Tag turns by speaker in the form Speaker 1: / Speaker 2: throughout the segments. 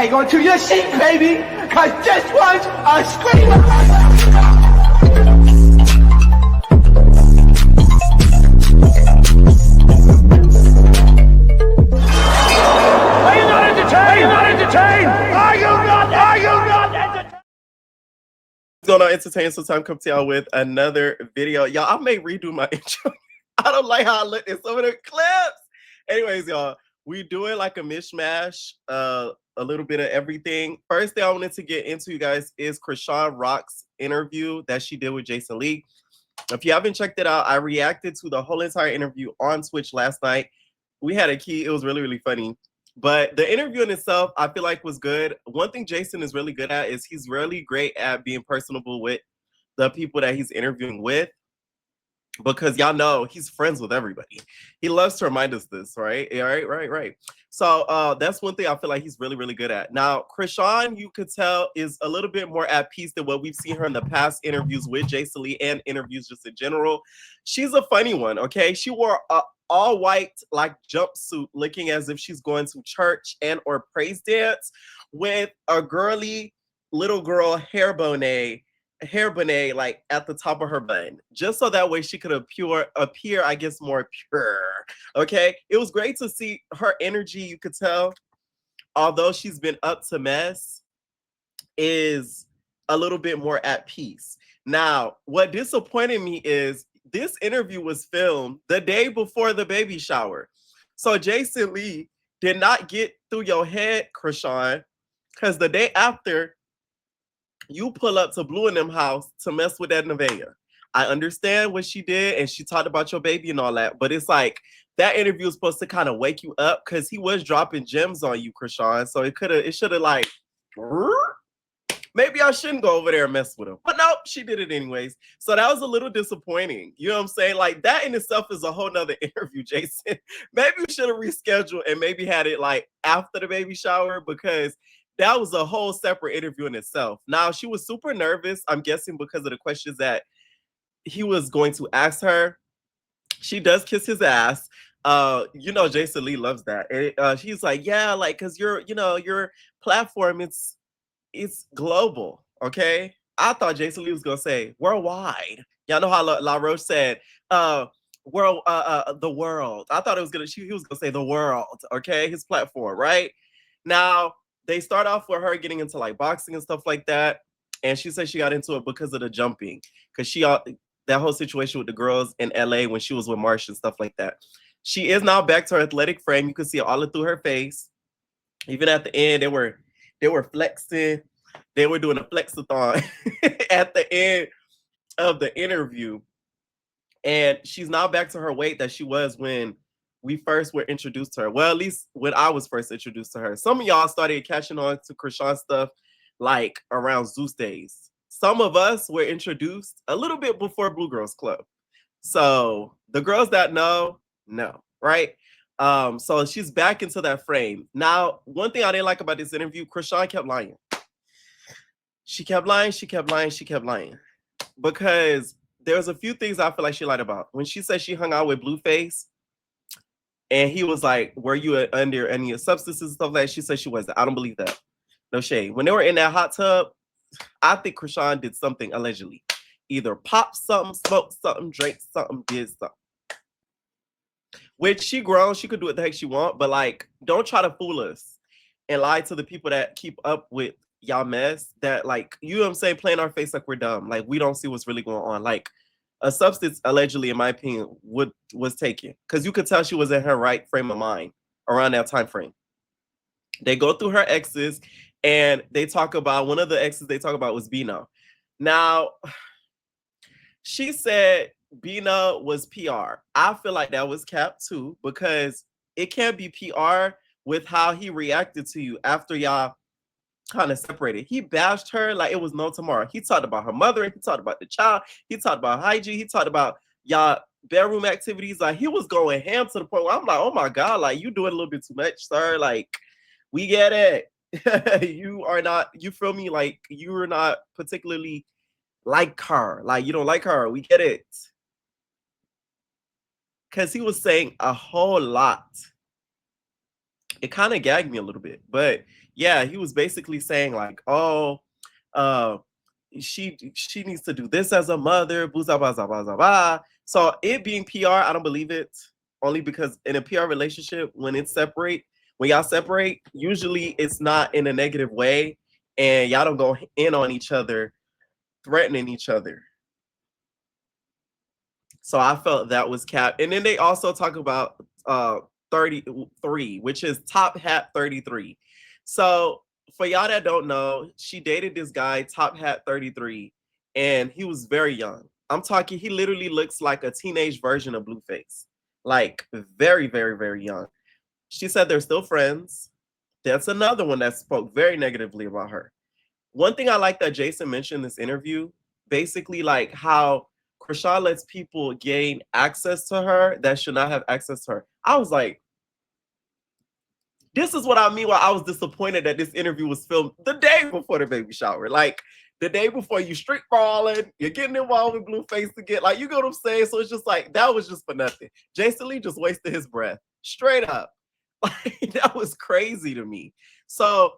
Speaker 1: hang on to your seat, baby, because this one's a screamer. Are you not entertained? Are you not entertained? Are you not? Are you not entertained?
Speaker 2: What's going on, entertain? So time come to y'all with another video. Y'all, I may redo my intro. I don't like how I look in some of the clips. Anyways, y'all, we doing like a mishmash, a little bit of everything. First thing I wanted to get into, you guys, is Chrisean Rock's interview that she did with Jason Lee. If you haven't checked it out, I reacted to the whole entire interview on Twitch last night. We had a key. It was really, really funny. But the interview in itself, I feel like was good. One thing Jason is really good at is he's really great at being personable with the people that he's interviewing with. Because y'all know he's friends with everybody. He loves to remind us this, right? Right. So that's one thing I feel like he's really, really good at. Now, Chrisean, you could tell, is a little bit more at peace than what we've seen her in the past interviews with Jason Lee and interviews just in general. She's a funny one, okay? She wore a all white like jumpsuit, looking as if she's going to church and or praise dance with a girly little girl hair bonnet like at the top of her bun, just so that way she could appear, I guess, more pure. Okay, it was great to see her energy. You could tell, although she's been up to mess, is a little bit more at peace. Now, what disappointed me is this interview was filmed the day before the baby shower. So Jason Lee did not get through your head, Chrisean, because the day after, you pull up to Blue and them house to mess with that Nevaeh. I understand what she did, and she talked about your baby and all that, but it's like that interview was supposed to kind of wake you up because he was dropping gems on you, Chrisean. So it should have like, maybe I shouldn't go over there and mess with him. But nope, she did it anyways. So that was a little disappointing. You know what I'm saying? Like that in itself is a whole nother interview, Jason. Maybe we should have rescheduled and maybe had it like after the baby shower, because that was a whole separate interview in itself. Now, she was super nervous, I'm guessing because of the questions that he was going to ask her. She does kiss his ass. Jason Lee loves that. And, he's like, yeah, like, because your platform, it's global, okay? I thought Jason Lee was going to say worldwide. Y'all know how La Roche said, the world. I thought he was going to say the world, okay? His platform, right? Now, they start off with her getting into like boxing and stuff like that. And she said she got into it because of the jumping. Because that whole situation with the girls in LA when she was with Marsh and stuff like that. She is now back to her athletic frame. You can see it all through her face. Even at the end, they were flexing. They were doing a flexathon at the end of the interview. And she's now back to her weight that she was when we first were introduced to her. Well, at least when I was first introduced to her. Some of y'all started catching on to Chrisean stuff like around Zeus days. Some of us were introduced a little bit before Blue Girls Club. So the girls that know, right? So she's back into that frame. Now, one thing I didn't like about this interview, Chrisean kept lying. She kept lying. Because there's a few things I feel like she lied about. When she said she hung out with Blueface, and he was like, were you under any substances and stuff like that? She said she wasn't. I don't believe that. No shade. When they were in that hot tub, I think Chrisean did something allegedly. Either pop something, smoke something, drink something, did something. Which she grown, she could do what the heck she want, but like, don't try to fool us and lie to the people that keep up with y'all mess, that like, you know what I'm saying, playing our face like we're dumb. Like, we don't see what's really going on. Like, a substance allegedly, in my opinion, was taken, because you could tell she was in her right frame of mind around that time frame. They go through her exes, and they talk about, one of the exes they talk about was Bino. Now, she said Bino was PR. I feel like that was cap too, because it can't be PR with how he reacted to you after y'all kind of separated. He bashed her like it was no tomorrow. He talked about her mother. He talked about the child. He talked about hygiene. He talked about y'all bedroom activities. Like, he was going ham to the point where I'm like, oh my God, like, you doing a little bit too much, sir. Like, we get it. You are not, you feel me? Like, you are not particularly like her. Like, you don't like her. We get it. Because he was saying a whole lot it kind of gagged me a little bit. But yeah, he was basically saying like, oh, uh, she needs to do this as a mother, blah, blah, blah, blah, blah, blah. So it being PR, I don't believe it. Only because in a PR relationship, when y'all separate, usually it's not in a negative way, and y'all don't go in on each other, threatening each other. So I felt that was cap. And then they also talk about 33, which is Top Hat 33. So for y'all that don't know, she dated this guy, Top Hat 33, and he was very young. I'm talking, he literally looks like a teenage version of Blueface. Like very, very, very young. She said they're still friends. That's another one that spoke very negatively about her. One thing I like that Jason mentioned in this interview, basically like how Chrisean lets people gain access to her that should not have access to her. I was like, this is what I mean why I was disappointed that this interview was filmed the day before the baby shower. Like the day before you street brawling, you're getting involved with Blueface to get, like, you get what I'm saying? So it's just like, that was just for nothing. Jason Lee just wasted his breath. Straight up. Like, that was crazy to me. So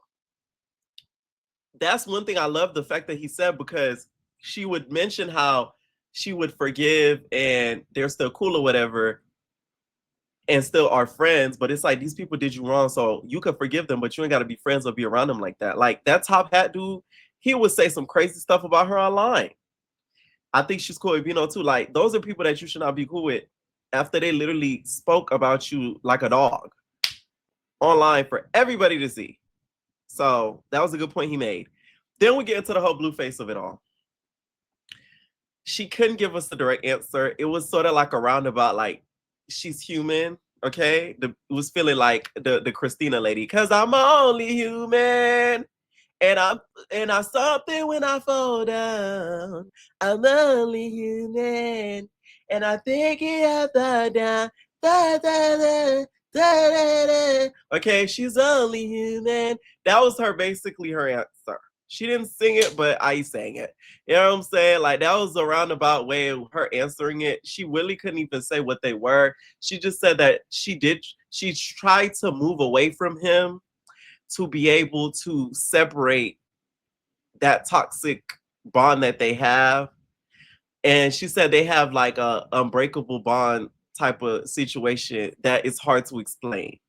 Speaker 2: that's one thing I love the fact that he said, because she would mention how she would forgive and they're still cool or whatever and still are friends, but it's like these people did you wrong, so you could forgive them, but you ain't got to be friends or be around them like that. Like that Top Hat dude, he would say some crazy stuff about her online. I think she's cool with too. Like those are people that you should not be cool with after they literally spoke about you like a dog online for everybody to see. So that was a good point he made. Then we get into the whole Blueface of it all. She couldn't give us the direct answer. It was sort of like a roundabout, like, she's human, okay? It was feeling like the Christina lady, because I'm only human. And I'm something when I fall down. I'm only human. And I think it up, down, da, da, da, da, da, da. Okay, she's only human. That was basically her answer. She didn't sing it, but I sang it. You know what I'm saying? Like, that was a roundabout way of her answering it. She really couldn't even say what they were. She just said that she tried to move away from him to be able to separate that toxic bond that they have. And she said they have like a unbreakable bond type of situation that is hard to explain.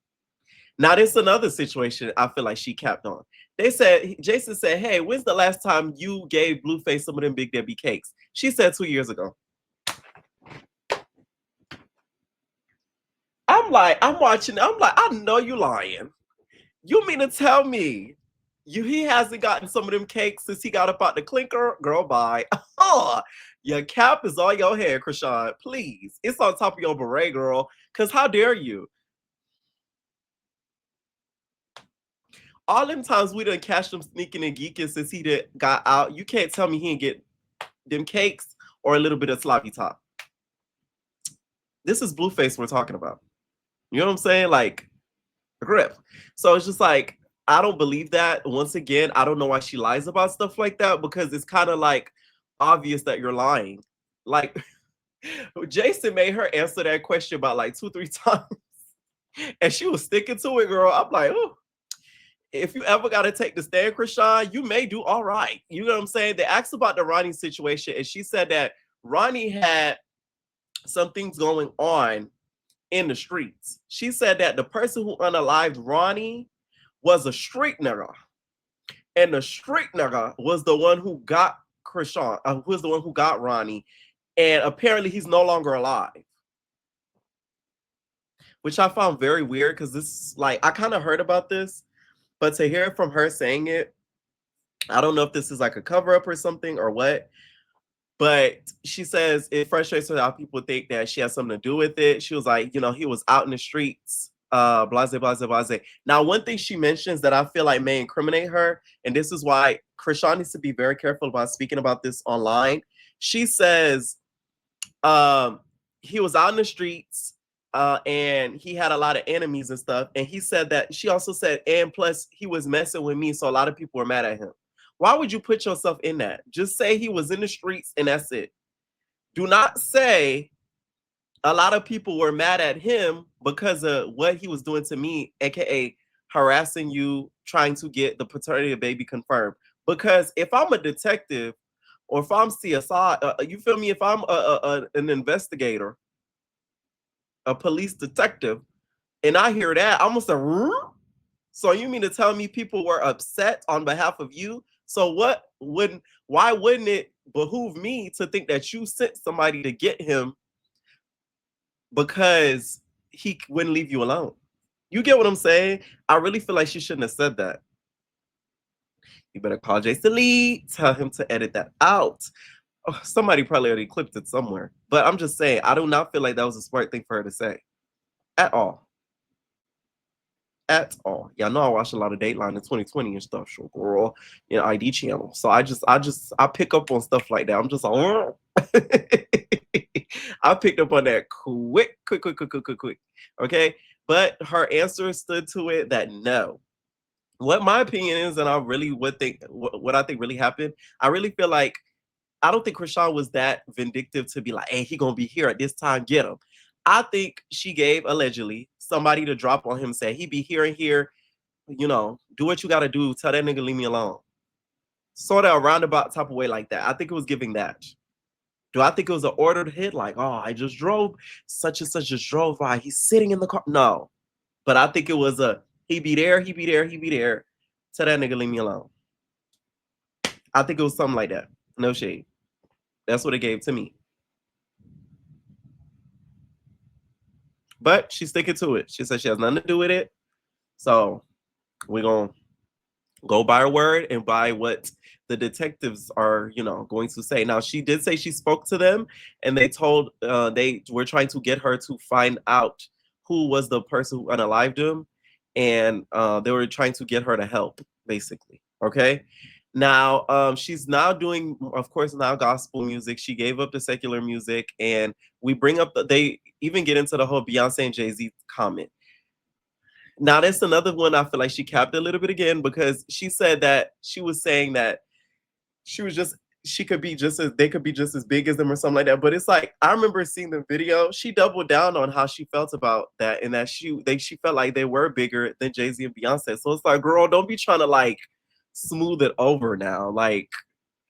Speaker 2: Now, there's another situation I feel like she capped on. Jason said, hey, when's the last time you gave Blueface some of them Big Debbie cakes? She said 2 years ago. I'm watching, I'm like, I know you lying. You mean to tell me he hasn't gotten some of them cakes since he got up out the clinker? Girl, bye. Oh, your cap is on your head, Chrisean. Please. It's on top of your beret, girl. Because how dare you? All them times we done catch them sneaking and geeking since he got out, you can't tell me he didn't get them cakes or a little bit of sloppy top. This is Blueface we're talking about. You know what I'm saying? Like, grip. So it's just like, I don't believe that. Once again, I don't know why she lies about stuff like that, because it's kind of like obvious that you're lying. Like, Jason made her answer that question about like 2-3 times, and she was sticking to it, girl. I'm like, oh, if you ever got to take the stand, Chrisean, you may do all right. You know what I'm saying? They asked about the Ronnie situation, and she said that Ronnie had some things going on in the streets. She said that the person who unalived Ronnie was a street nigga. And the street nigga was the one who got Chrisean, who was the one who got Ronnie. And apparently he's no longer alive. Which I found very weird, because this, like, I kind of heard about this, but to hear it from her saying it, I don't know if this is like a cover-up or something or what. But she says it frustrates her how people think that she has something to do with it. She was like, he was out in the streets, blase, blase, blase. Now, one thing she mentions that I feel like may incriminate her, and this is why Chrisean needs to be very careful about speaking about this online. She says he was out in the streets and he had a lot of enemies and stuff. And he said that, she also said, and plus he was messing with me, so a lot of people were mad at him. Why would you put yourself in that? Just say he was in the streets and that's it. Do not say a lot of people were mad at him because of what he was doing to me, aka harassing you, trying to get the paternity of baby confirmed. Because if I'm a detective or if I'm CSI, you feel me? If I'm an investigator, a police detective, and I hear that, I'm gonna say, "Rrr?" So you mean to tell me people were upset on behalf of you? So why wouldn't it behoove me to think that you sent somebody to get him because he wouldn't leave you alone? You get what I'm saying? I really feel like she shouldn't have said that. You better call Jason Lee, tell him to edit that out. Oh, somebody probably already clipped it somewhere. But I'm just saying, I do not feel like that was a smart thing for her to say. At all. At all. Y'all know I watched a lot of Dateline in 2020 and stuff, so girl, ID channel. So I pick up on stuff like that. I'm just like, I picked up on that quick. Okay. But her answer stood to it that no. What my opinion is, and I really would think what I think really happened, I really feel like I don't think Chrisean was that vindictive to be like, hey, he gonna be here at this time, get him. I think she gave allegedly somebody to drop on him, say he be here and here, do what you gotta do, tell that nigga leave me alone. Sort of a roundabout type of way like that. I think it was giving that. Do I think it was an ordered hit? Like, oh, I just drove, such and such just drove by. He's sitting in the car. No. But I think it was he be there. Tell that nigga leave me alone. I think it was something like that. No shade. That's what it gave to me. But she's sticking to it. She said she has nothing to do with it. So we're going to go by her word and by what the detectives are, going to say. Now, she did say she spoke to them and they told they were trying to get her to find out who was the person who unalived him. And they were trying to get her to help, basically. Okay. Now, she's now doing, of course, now gospel music. She gave up the secular music, and we bring up they even get into the whole Beyonce and Jay-Z comment. Now, that's another one I feel like she capped a little bit again because she said that she was saying that she could be just as they could be just as big as them or something like that. But it's like I remember seeing the video. She doubled down on how she felt about that and that she felt like they were bigger than Jay-Z and Beyonce. So it's like, girl, don't be trying to like smooth it over now. Like,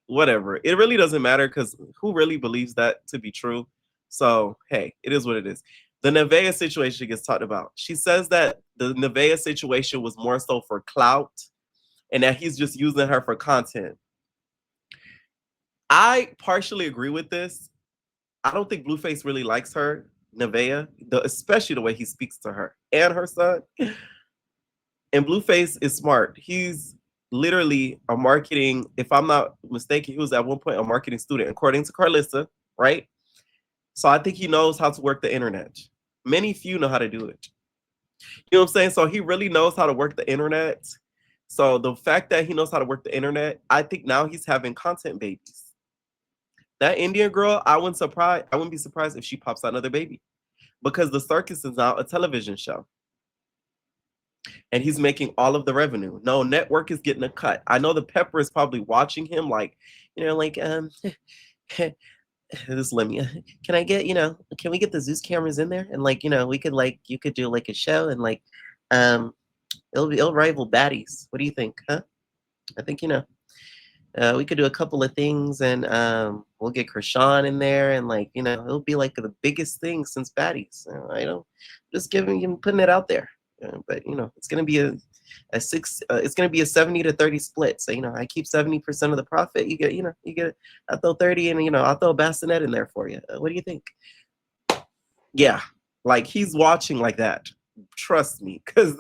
Speaker 2: whatever. It really doesn't matter because who really believes that to be true? So hey, it is what it is. The Nevaeh situation gets talked about. She says that the Nevaeh situation was more so for clout and that he's just using her for content. I partially agree with this. I don't think Blueface really likes her, Nevaeh, especially the way he speaks to her and her son. And Blueface is smart. He's literally a marketing, if I'm not mistaken, he was at one point a marketing student, according to Carlissa, right? So I think he knows how to work the internet. Many few know how to do it. You know what I'm saying? So he really knows how to work the internet. So the fact that he knows how to work the internet, I think now he's having content babies. That Indian girl, I wouldn't be surprised if she pops out another baby. Because the circus is now a television show. And he's making all of the revenue. No network is getting a cut. I know the Pepper is probably watching him like, this Lemmy, can I get, can we get the Zeus cameras in there? And we could you could do like a show and it'll rival Baddies. What do you think? Huh? I think, we could do a couple of things and we'll get Chrisean in there and it'll be like the biggest thing since Baddies. Just putting it out there. But it's gonna be it's gonna be a 70 to 30 split. So I keep 70% of the profit. You get I throw 30 and I'll throw a bassinet in there for you. What do you think? Yeah, like he's watching like that. Trust me, because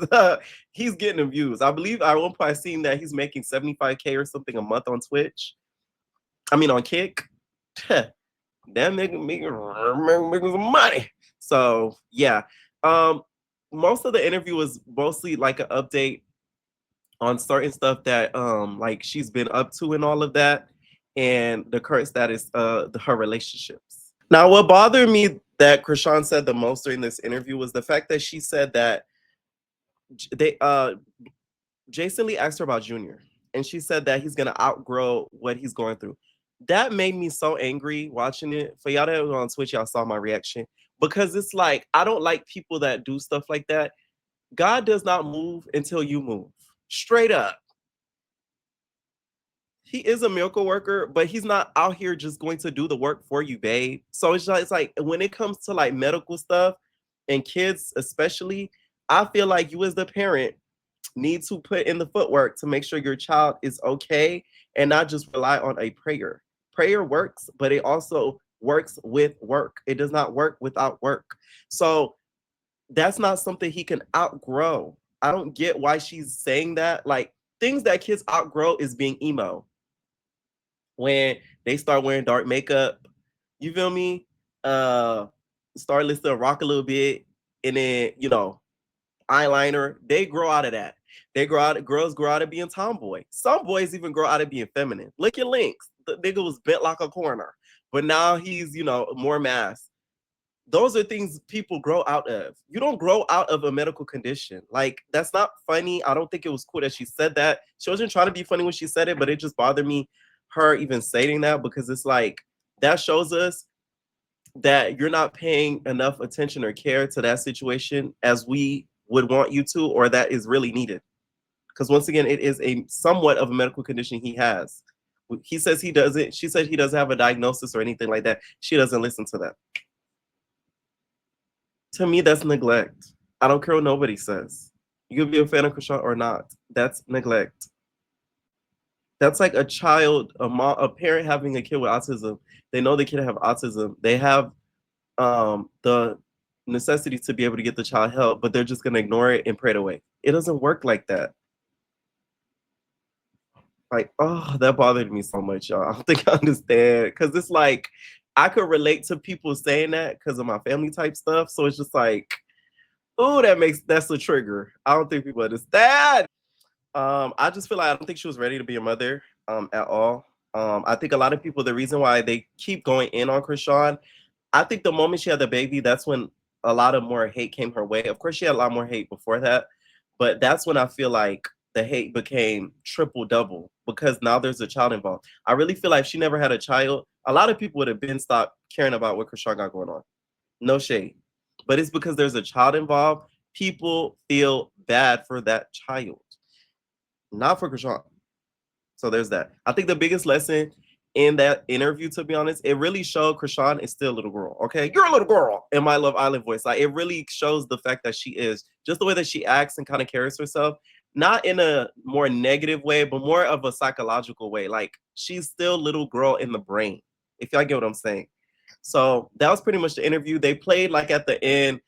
Speaker 2: he's getting the views. I believe I won't probably seen that he's making 75K or something a month on Twitch. I mean on Kick. Damn nigga making some money. So yeah. Most of the interview was mostly like an update on certain stuff that she's been up to and all of that and the current status of her relationships. Now what bothered me that Chrisean said the most during this interview was the fact that she said that Jason Lee asked her about Junior and she said that he's gonna outgrow what he's going through. That made me so angry watching it. For y'all that was on Twitch, y'all saw my reaction. Because it's like I don't like people that do stuff like that. God does not move until you move. Straight up. He is a miracle worker, but he's not out here just going to do the work for you, babe. So it's like when it comes to like medical stuff and kids, especially, I feel like you as the parent need to put in the footwork to make sure your child is okay and not just rely on a prayer. Prayer works, but it also works with work. It does not work without work. So that's not something he can outgrow. I don't get why she's saying that. Like things that kids outgrow is being emo. When they start wearing dark makeup, you feel me? Start listening to rock a little bit, and then eyeliner. They grow out of that. They grow out. Girls grow out of being tomboy. Some boys even grow out of being feminine. Look at Lynx. The nigga was bent like a corner, but now he's more mass. Those are things people grow out of. You don't grow out of a medical condition. Like, that's not funny. I don't think it was cool that she said that. She wasn't trying to be funny when she said it, but it just bothered me, her even saying that, because it's like, that shows us that you're not paying enough attention or care to that situation as we would want you to, or that is really needed. Because once again, it is a somewhat of a medical condition he has. He says he doesn't. She said he doesn't have a diagnosis or anything like that. She doesn't listen to that. To me, that's neglect. I don't care what nobody says. You could be a fan of Chrisean or not. That's neglect. That's like a child, a parent having a kid with autism. They know the kid have autism. They have the necessity to be able to get the child help, but they're just gonna ignore it and pray it away. It doesn't work like that. Like, oh, that bothered me so much, y'all. I don't think I understand, because it's like I could relate to people saying that because of my family type stuff. So it's just like, oh, that's a trigger. I don't think people understand. I just feel like I don't think she was ready to be a mother at all. I think a lot of people, the reason why they keep going in on Chrisean, I think the moment she had the baby, that's when a lot of more hate came her way. Of course, she had a lot more hate before that, but that's when I feel like the hate became triple double, because now there's a child involved. I really feel like if she never had a child, a lot of people would have been stopped caring about what Chrisean got going on. No shade. But it's because there's a child involved. People feel bad for that child, not for Chrisean. So there's that. I think the biggest lesson in that interview, to be honest, it really showed Chrisean is still a little girl. Okay, you're a little girl in my Love Island voice. Like, it really shows the fact that she is, just the way that she acts and kind of carries herself, not in a more negative way, but more of a psychological way. Like, she's still little girl in the brain, if y'all get what I'm saying. So that was pretty much the interview. They played, like, at the end,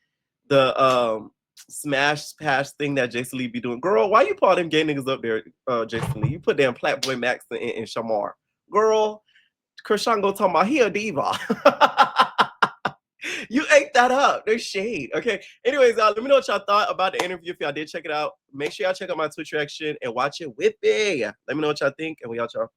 Speaker 2: the smash pass thing that Jason Lee be doing. Girl, why you put all them gay niggas up there, Jason Lee? You put damn Platboy Max and Shamar. Girl, Chrisean go talking about he a diva. You ate that up. There's shade. Okay. Anyways, let me know what y'all thought about the interview. If y'all did check it out, make sure y'all check out my Twitch reaction and watch it with me. Let me know what y'all think, and we out, y'all.